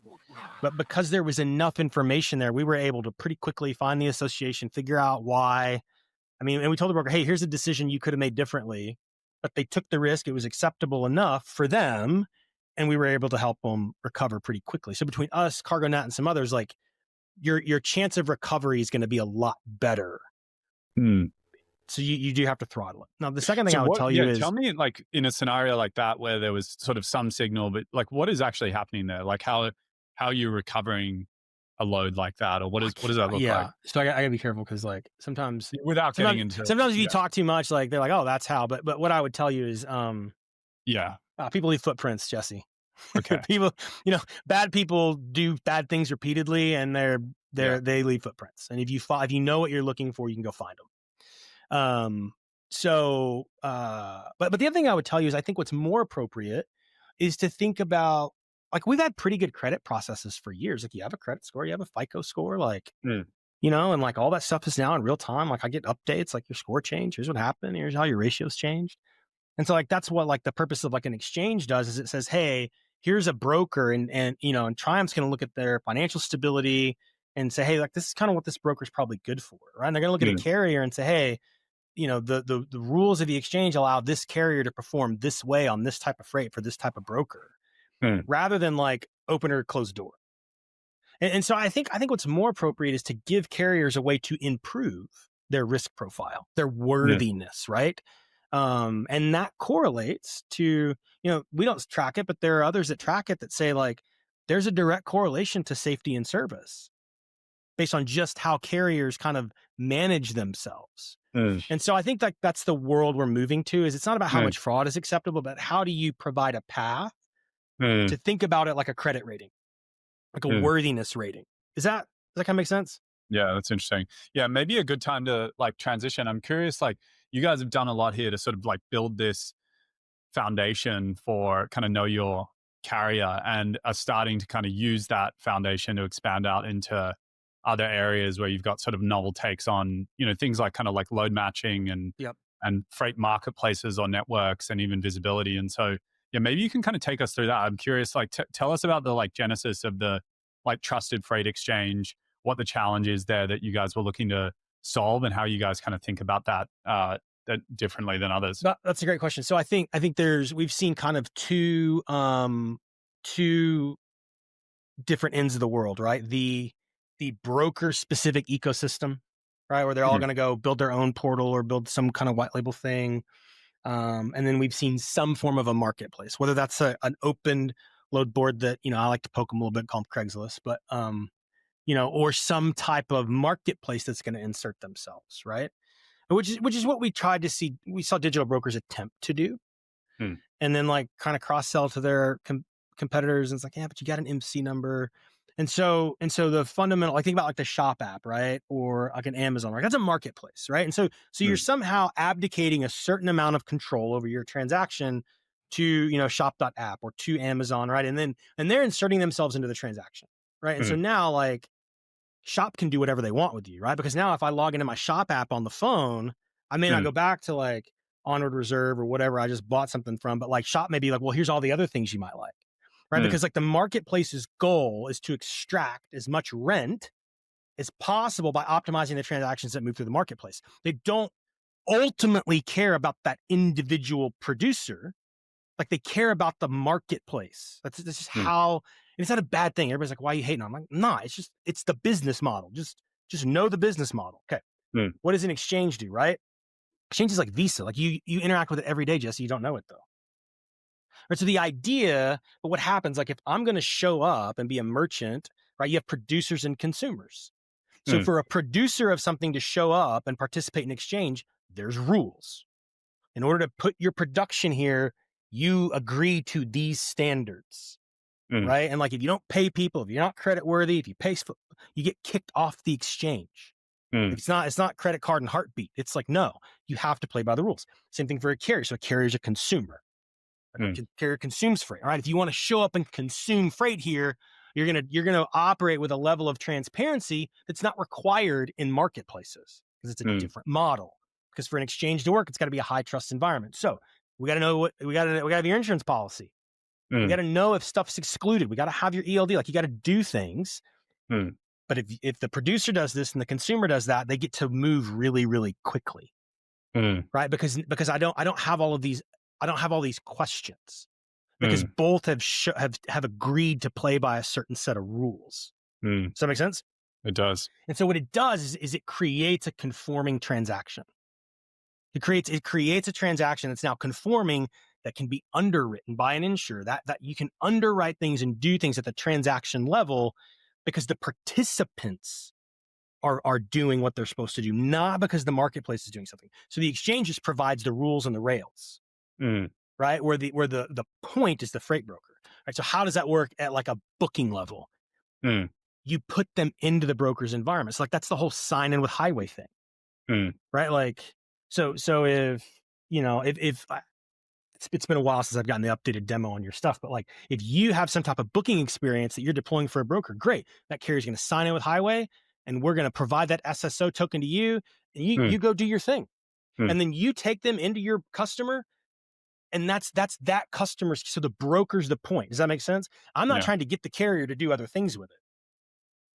but because there was enough information there, we were able to pretty quickly find the association, figure out why. And we told the broker, hey, here's a decision you could have made differently, but they took the risk. It was acceptable enough for them. And we were able to help them recover pretty quickly. So between us, CargoNet, and some others, like your chance of recovery is going to be a lot better. So you do have to throttle it. Now, the second thing So I would what tell you yeah, is, tell me, like, in a scenario like that where there was sort of some signal, but, like, what is actually happening there? Like, how are you recovering a load like that? Or what does that look like? yeah. So I gotta be careful because like sometimes, Without getting into sometimes if you yeah, talk too much, like they're like, oh, that's how. But what I would tell you is, yeah, people leave footprints, Jesse. okay, People, bad people do bad things repeatedly, and yeah, they leave footprints. And if you know what you're looking for, you can go find them. But the other thing I would tell you is I think what's more appropriate is to think about, like, we've had pretty good credit processes for years. Like, you have a credit score, you have a FICO score, like, mm, and like all that stuff is now in real time. Like, I get updates, like your score changed. Here's what happened. Here's how your ratios changed. And so, like, that's what, like, the purpose of like an exchange does is it says, hey, here's a broker, and Triumph's going to look at their financial stability and say, hey, like, this is kind of what this broker's probably good for, right? And they're going to look at a mm, carrier and say, hey, the rules of the exchange allow this carrier to perform this way on this type of freight for this type of broker, mm, rather than like open or closed door. And so I think what's more appropriate is to give carriers a way to improve their risk profile, their mm, worthiness, right? And that correlates to, we don't track it, but there are others that track it that say, like, there's a direct correlation to safety and service based on just how carriers kind of manage themselves. mm, And so I think that that's the world we're moving to. Is it's not about how mm, much fraud is acceptable, but how do you provide a path mm, to think about it like a credit rating, like a mm. worthiness rating. Does that kind of make sense? Yeah, that's interesting. Yeah, maybe a good time to, like, transition. I'm curious, like, you guys have done a lot here to sort of, like, build this foundation for kind of know your carrier, and are starting to kind of use that foundation to expand out into other areas where you've got sort of novel takes on, things like kind of like load matching Yep. and freight marketplaces or networks, and even visibility. And so, yeah, maybe you can kind of take us through that. I'm curious, like, tell us about the, like, genesis of the, like, trusted freight exchange, what the challenge is there that you guys were looking to solve, and how you guys kind of think about that differently than others. That's a great question. So I think we've seen kind of two different ends of the world, right? The broker specific ecosystem, right, where they're all Mhm, going to go build their own portal or build some kind of white label thing. And then we've seen some form of a marketplace, whether that's an open load board that, I like to poke them a little bit, call them Craigslist, but or some type of marketplace that's going to insert themselves, right? Which is what we tried to see. We saw digital brokers attempt to do, mm, and then like kind of cross sell to their competitors. And it's like, yeah, but you got an MC number. And so the fundamental, like, think about like the Shop app, right? Or like an Amazon, right? That's a marketplace, right? And so you're mm, somehow abdicating a certain amount of control over your transaction to, shop.app or to Amazon, right? And they're inserting themselves into the transaction, right? And so mm, now, like, Shop can do whatever they want with you, right? Because now if I log into my Shop app on the phone, I may not mm, go back to like Onward Reserve or whatever I just bought something from, but like Shop may be like, well, here's all the other things you might like, right? mm, Because like the marketplace's goal is to extract as much rent as possible by optimizing the transactions that move through the marketplace. They don't ultimately care about that individual producer. Like, they care about the marketplace. That's just mm, how. And it's not a bad thing. Everybody's like, "Why are you hating on?" I'm like, "Nah, it's the business model. Just know the business model." Okay, mm, what does an exchange do? Right? Exchange is like Visa. Like, you interact with it every day, Jesse. You don't know it though. Right? So the idea, but what happens? Like, if I'm going to show up and be a merchant, right? You have producers and consumers. So mm, for a producer of something to show up and participate in exchange, there's rules. In order to put your production here, you agree to these standards, mm, right? And like, if you don't pay people, if you're not credit worthy, if you pay, you get kicked off the exchange. mm, Like, it's not credit card and heartbeat. It's like, no, you have to play by the rules. Same thing for a carrier. So a carrier is a consumer. mm, A carrier consumes freight. All right. If you want to show up and consume freight here, you're gonna operate with a level of transparency that's not required in marketplaces, because it's a mm, different model. Because for an exchange to work, it's got to be a high trust environment. So we got to know we got to have your insurance policy. We got mm, to know if stuff's excluded. We got to have your ELD. Like, you got to do things. mm, But if the producer does this and the consumer does that, they get to move really, really quickly, mm, right? Because I don't have all of these. I don't have all these questions, because mm, both have agreed to play by a certain set of rules. mm. Does that make sense? It does. And so what it does is it creates a conforming transaction. It creates a transaction that's now conforming, that can be underwritten by an insurer, that you can underwrite things and do things at the transaction level because the participants are doing what they're supposed to do, not because the marketplace is doing something. So the exchange just provides the rules and the rails, Mm, right? Where the point is the freight broker, right? So how does that work at like a booking level? mm, You put them into the broker's environment. So like that's the whole sign in with highway thing, mm, right? Like so if it's been a while since I've gotten the updated demo on your stuff, but like if you have some type of booking experience that you're deploying for a broker, great. That carrier's going to sign in with Highway, and we're going to provide that SSO token to you, and you mm, you go do your thing, mm. and then you take them into your customer, and that's that customer's. So the broker's the point. Does that make sense? I'm not Yeah. trying to get the carrier to do other things with it.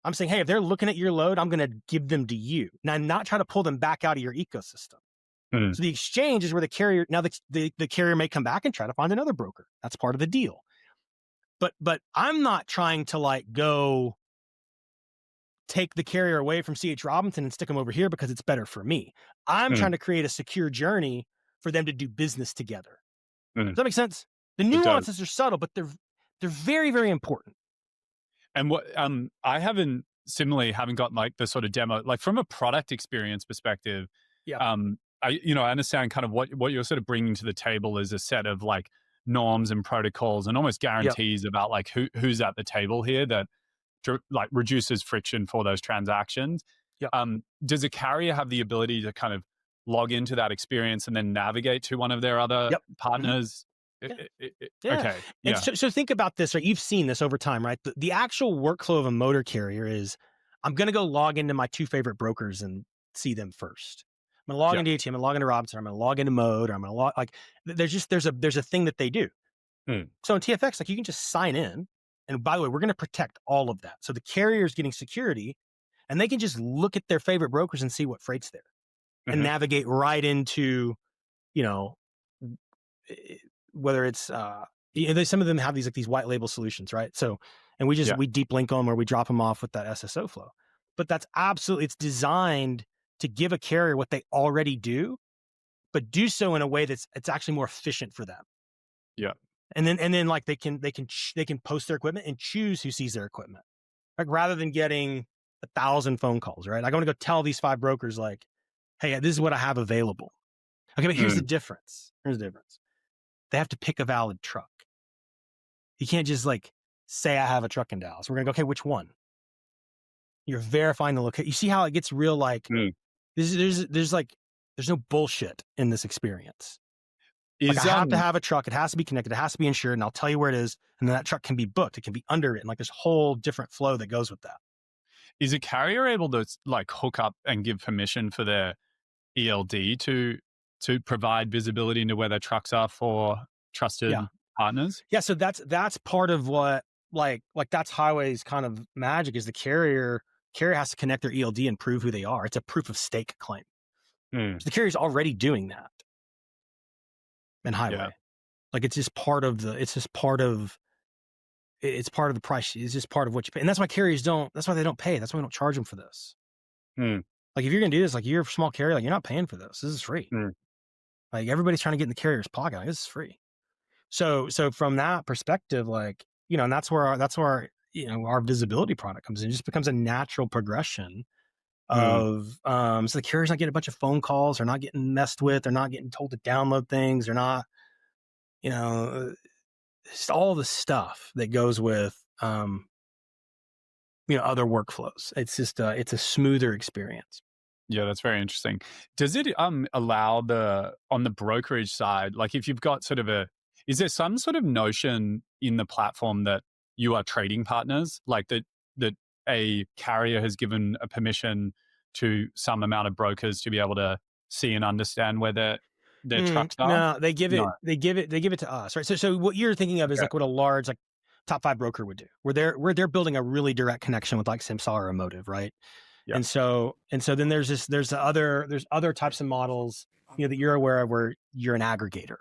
I'm saying, hey, if they're looking at your load, I'm going to give them to you. Now, I'm not trying to pull them back out of your ecosystem. Mm, So the exchange is where the carrier, now the carrier may come back and try to find another broker. That's part of the deal. But I'm not trying to like go take the carrier away from CH Robinson and stick them over here because it's better for me. I'm mm, trying to create a secure journey for them to do business together. mm. Does that make sense? The It does. nuances are subtle, but they're very, very important. And what I haven't got like the sort of demo, like from a product experience perspective. Yeah. I understand kind of what you're sort of bringing to the table is a set of like norms and protocols and almost Yep. guarantees about like who's at the table here that like reduces friction for those transactions. Yep. Does a carrier have the ability to kind of log into that experience and then navigate to one of their other Yep. Mhm. partners? Yeah. Yeah. Okay, And yeah, so think about this, right? You've seen this over time, right? The actual workflow of a motor carrier is I'm going to go log into my two favorite brokers and see them first. I'm going to log yeah, into AT, I'm going to log into Robinson, I'm going to log into Mode, or I'm going to log like there's a thing that they do. mm, So in TFX, like you can just sign in. And by the way, we're going to protect all of that. So the carrier is getting security and they can just look at their favorite brokers and see what freight's there and mhm, navigate right into, you know, eh, whether it's some of them have these white label solutions, right? So and yeah, we deep link them or we drop them off with that SSO flow. But that's absolutely it's designed to give a carrier what they already do, but do so in a way that's it's actually more efficient for them. yeah, And then like they can post their equipment and choose who sees their equipment. Like rather than getting 1,000 phone calls, right? Like I want to go tell these 5 brokers like, hey, this is what I have available. Okay, but here's the mm, difference. Here's the difference. They have to pick a valid truck. You can't just like say I have a truck in Dallas. We're gonna go, okay, which one? You're verifying the location. You see how it gets real like mm. there's no bullshit in this experience. Like I Is have to have a truck, it has to be connected, it has to be insured, and I'll tell you where it is, and then that truck can be booked, it can be underwritten. Like this whole different flow that goes with that. is a carrier able to like hook up and give permission for their ELD to provide visibility into where their trucks are for trusted Yeah. partners? Yeah. So that's part of what like that's Highway's kind of magic is the carrier has to connect their ELD and prove who they are. It's a proof of stake claim. Mm, So the carrier's already doing that in yeah. Highway. Like it's part of the price. It's just part of what you pay. And that's why that's why they don't pay. That's why we don't charge them for this. Mm, Like if you're gonna do this, like you're a small carrier, like you're not paying for this. This is free. mm, Like everybody's trying to get in the carrier's pocket. Like, this is free. So from that perspective, like, and that's where our visibility product comes in. It just becomes a natural progression mm. of so the carrier's not getting a bunch of phone calls, they're not getting messed with, they're not getting told to download things, they're not, you know, just all the stuff that goes with other workflows. It's just it's a smoother experience. Yeah, that's very interesting. Does it allow on the brokerage side, like if you've got sort of is there some sort of notion in the platform that you are trading partners, like that a carrier has given a permission to some amount of brokers to be able to see and understand where their trucks are? No, No. they give it to us, right? So what you're thinking of is Okay. like what a large like top 5 broker would do, where they're building a really direct connection with like Simstar or Emotive, right? Yeah. And so then there's other types of models, that you're aware of where you're an aggregator,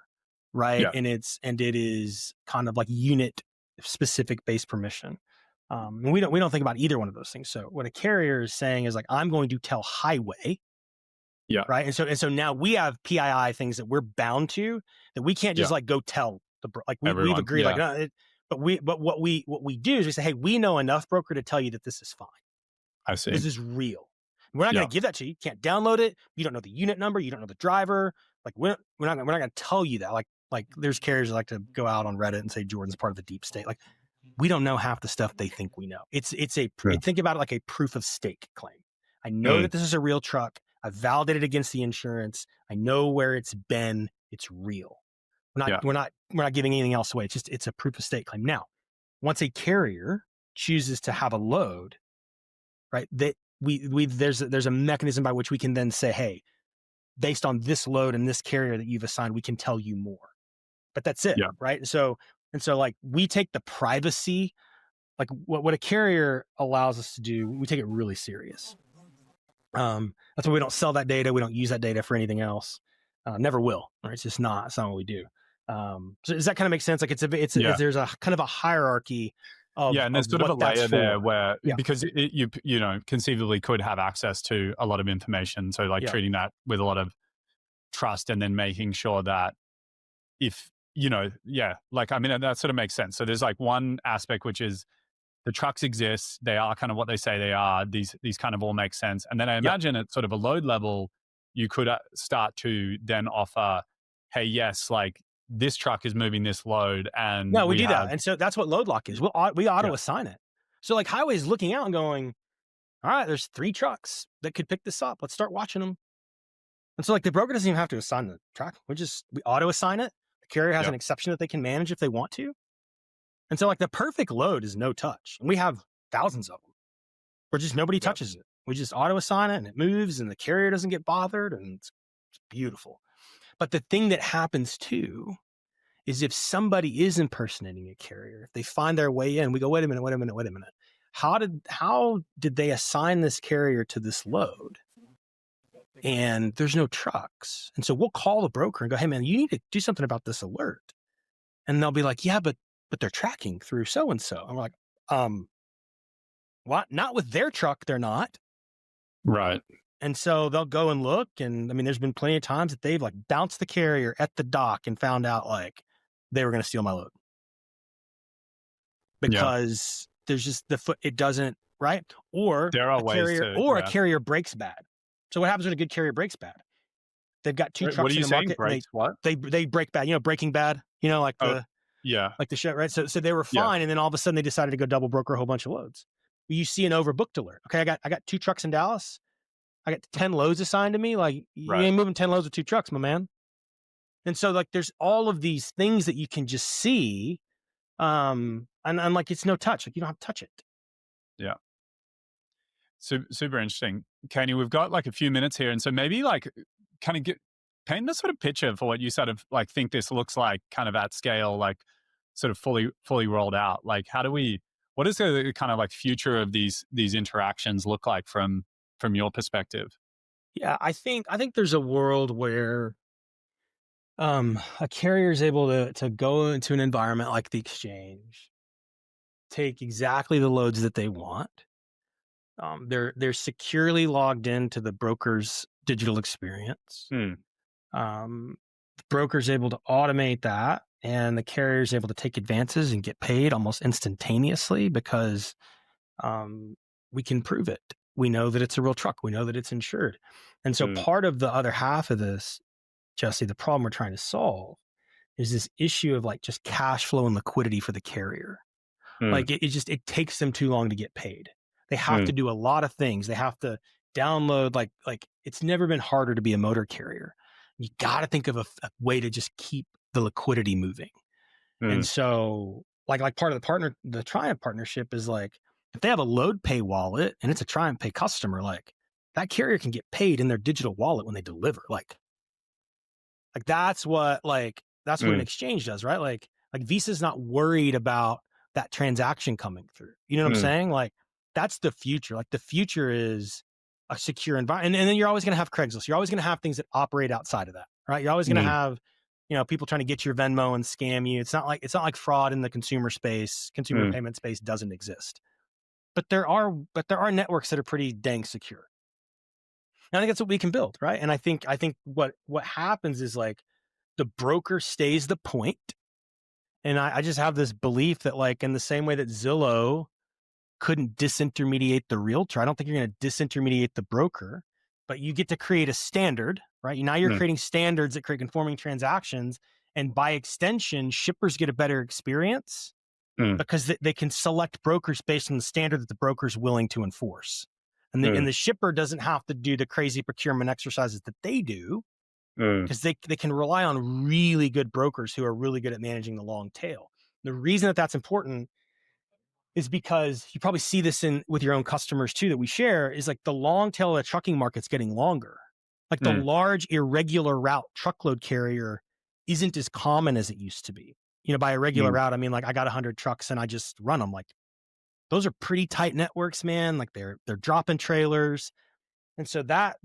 right? Yeah. And it is kind of like unit specific based permission. And we don't think about either one of those things. So what a carrier is saying is like, I'm going to tell Highway Yeah. Right. And so now we have PII things that we're bound to, that we can't just Yeah. like go tell like we've Everyone. agreed, like, Yeah. no, but what we do is we say, hey, we know enough, broker, to tell you that this is fine. I see. This is real. We're not going Yeah. to give that to you. You can't download it. You don't know the unit number. You don't know the driver. Like we're not going to tell you that. Like there's carriers that like to go out on Reddit and say Jordan's part of the deep state. Like we don't know half the stuff they think we know. Think about it like a proof of stake claim. I know that this is a real truck. I've validated against the insurance. I know where it's been. It's real. We're not giving anything else away. It's a proof of stake claim. Now, once a carrier chooses to have a load, right, that there's a mechanism by which we can then say, hey, based on this load and this carrier that you've assigned, we can tell you more. But that's it, Yeah. right? And so like we take the privacy, like what a carrier allows us to do, we take it really serious. That's why we don't sell that data. We don't use that data for anything else. Never will. Right? It's not what we do. So does that kind of make sense? Like there's a kind of a hierarchy of, and there's sort of a layer there where, because you conceivably could have access to a lot of information. So like treating that with a lot of trust, and then making sure that if, like, I mean, that sort of makes sense. So there's like one aspect, which is the trucks exist. They are kind of what they say they are. These kind of all make sense. And then I imagine at sort of a load level, you could start to then offer, hey, yes, like this truck is moving this load. And no, we do that. And so that's what load lock is. We auto assign it. So like Highway is looking out and going, all right, there's 3 trucks that could pick this up. Let's start watching them. And so like the broker doesn't even have to assign the truck. We auto assign it. The carrier has an exception that they can manage if they want to. And so like the perfect load is no touch. And we have thousands of them where just nobody touches it. We just auto assign it and it moves and the carrier doesn't get bothered, and it's beautiful. But the thing that happens too is if somebody is impersonating a carrier, if they find their way in, we go, wait a minute. How did they assign this carrier to this load? And there's no trucks. And so we'll call the broker and go, hey man, you need to do something about this alert. And they'll be like, yeah, but they're tracking through so-and-so. And we're like, what? Not with their truck, they're not. Right. And so they'll go and look. And I mean, there's been plenty of times that they've like bounced the carrier at the dock and found out like they were going to steal my load. Because there's just it doesn't, right? Or there are a carrier breaks bad. So what happens when a good carrier breaks bad? They've got 2 trucks in the market. Breaks what? They break bad, Breaking Bad, like the like the show, right? So they were fine, and then all of a sudden they decided to go double broker a whole bunch of loads. You see an overbooked alert. Okay, I got 2 trucks in Dallas. I got 10 loads assigned to me. Like you ain't moving 10 loads with 2 trucks, my man. And so like there's all of these things that you can just see, and like it's no touch. Like you don't have to touch it. Yeah. Super interesting. Caney, we've got like a few minutes here. And so maybe like kind of paint the sort of picture for what you sort of like think this looks like kind of at scale, like sort of fully rolled out. Like what is the kind of like future of these interactions look like from your perspective? Yeah, I think there's a world where a carrier is able to go into an environment like the exchange, take exactly the loads that they want. They're securely logged into the broker's digital experience. The broker's able to automate that, and the carrier is able to take advances and get paid almost instantaneously because we can prove it. We know that it's a real truck. We know that it's insured. And so part of the other half of this, Jesse, the problem we're trying to solve is this issue of like just cash flow and liquidity for the carrier. Like it takes them too long to get paid. They have to do a lot of things. They have to download, like it's never been harder to be a motor carrier. You got to think of a way to just keep the liquidity moving. And so like part of the Triumph partnership is like, if they have a load pay wallet and it's a Triumph Pay customer, like that carrier can get paid in their digital wallet when they deliver. Like that's what an exchange does, right? Like Visa's not worried about that transaction coming through. You know what I'm saying? Like that's the future. Like the future is a secure environment. And then you're always going to have Craigslist. You're always going to have things that operate outside of that, right? You're always going to have, people trying to get your Venmo and scam you. It's not like fraud in the consumer space. Consumer payment space doesn't exist. But there are networks that are pretty dang secure. And I think that's what we can build, right? And I think what happens is like the broker stays the point. And I just have this belief that like in the same way that Zillow couldn't disintermediate the realtor, I don't think you're going to disintermediate the broker, but you get to create a standard, right? Now you're Mm, creating standards that create conforming transactions. And by extension, shippers get a better experience mm, because they can select brokers based on the standard that the broker is willing to enforce. And mm, the shipper doesn't have to do the crazy procurement exercises that they do mm, because they can rely on really good brokers who are really good at managing the long tail. The reason that that's important is because you probably see this in with your own customers too that we share is like the long tail of the trucking market's getting longer. Like the mm, large irregular route truckload carrier isn't as common as it used to be. By irregular mm, route, I mean like I got 100 trucks and I just run them. Like those are pretty tight networks, man. Like they're dropping trailers. And so that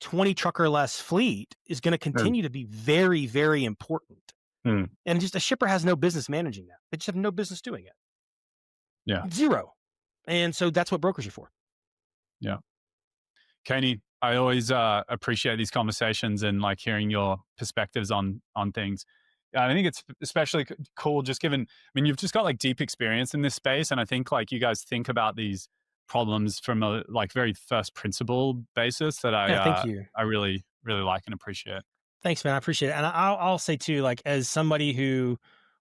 20 truck or less fleet is going to mm, continue to be very, very important. mm. And just a shipper has no business managing that. They just have no business doing it. Yeah. Zero. And so that's what brokers are for. Yeah. Caney, I always appreciate these conversations and like hearing your perspectives on things. I think it's especially cool just given, I mean, you've just got like deep experience in this space. And I think like you guys think about these problems from a like very first principle basis that Yeah, thank you. I really, really like and appreciate. Thanks, man. I appreciate it. And I'll say too, like as somebody who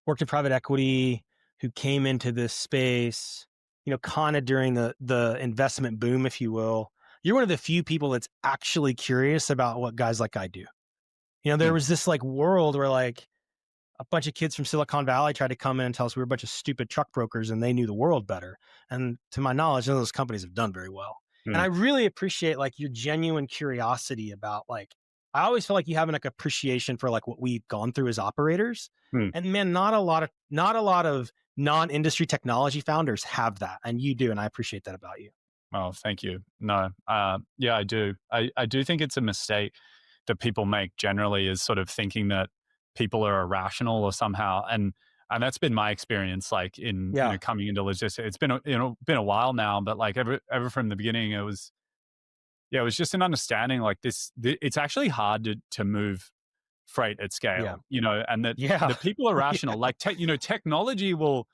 worked in private equity, who came into this space, kind of during the investment boom, if you will, you're one of the few people that's actually curious about what guys like I do. There Mm, was this like world where like a bunch of kids from Silicon Valley tried to come in and tell us we were a bunch of stupid truck brokers and they knew the world better. And to my knowledge, none of those companies have done very well. And I mm, really appreciate like your genuine curiosity about like, I always feel like you have an like appreciation for like what we've gone through as operators. mm. And man, not a lot of non-industry technology founders have that. And you do. And I appreciate that about you. Oh, thank you. No, yeah, I do. I do think it's a mistake that people make generally is sort of thinking that people are irrational or somehow, and that's been my experience. Like in Yeah. coming into logistics, it's been been a while now, but like ever from the beginning, it was just an understanding like it's actually hard to move freight at Yeah. scale, and that Yeah. the people are Yeah. rational. Like technology will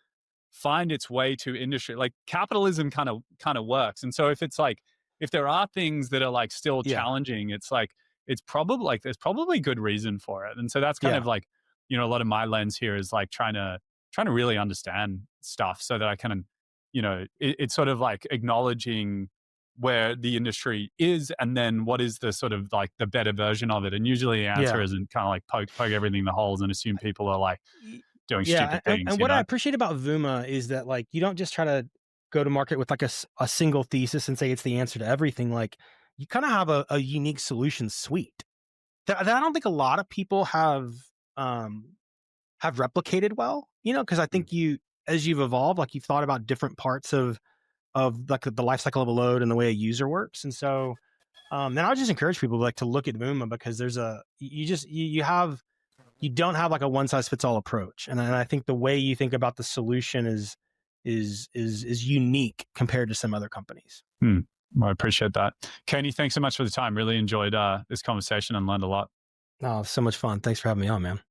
find its way to industry. Like capitalism kind of works. And so if it's like if there are things that are like still Yeah. challenging, it's like it's probably like there's probably good reason for it. And so that's kind Yeah. of like, a lot of my lens here is like trying to really understand stuff so that I can, it's sort of like acknowledging where the industry is and then what is the sort of like the better version of it. And usually the answer Yeah. isn't kind of like poke everything in the holes and assume people are like Y- doing Yeah, stupid things, and what I appreciate about Vuma is that like you don't just try to go to market with like a single thesis and say it's the answer to everything. Like you kind of have a unique solution suite that I don't think a lot of people um have replicated well. Because I Mm, think as you've evolved, like you've thought about different parts of like the life cycle of a load and the way a user works, and so then I would just encourage people like to look at Vuma because there's a you just you have you don't have like a one size fits all approach. And I think the way you think about the solution is unique compared to some other companies. Hmm. Well, I appreciate that. Caney, thanks so much for the time. Really enjoyed this conversation and learned a lot. Oh, so much fun. Thanks for having me on, man.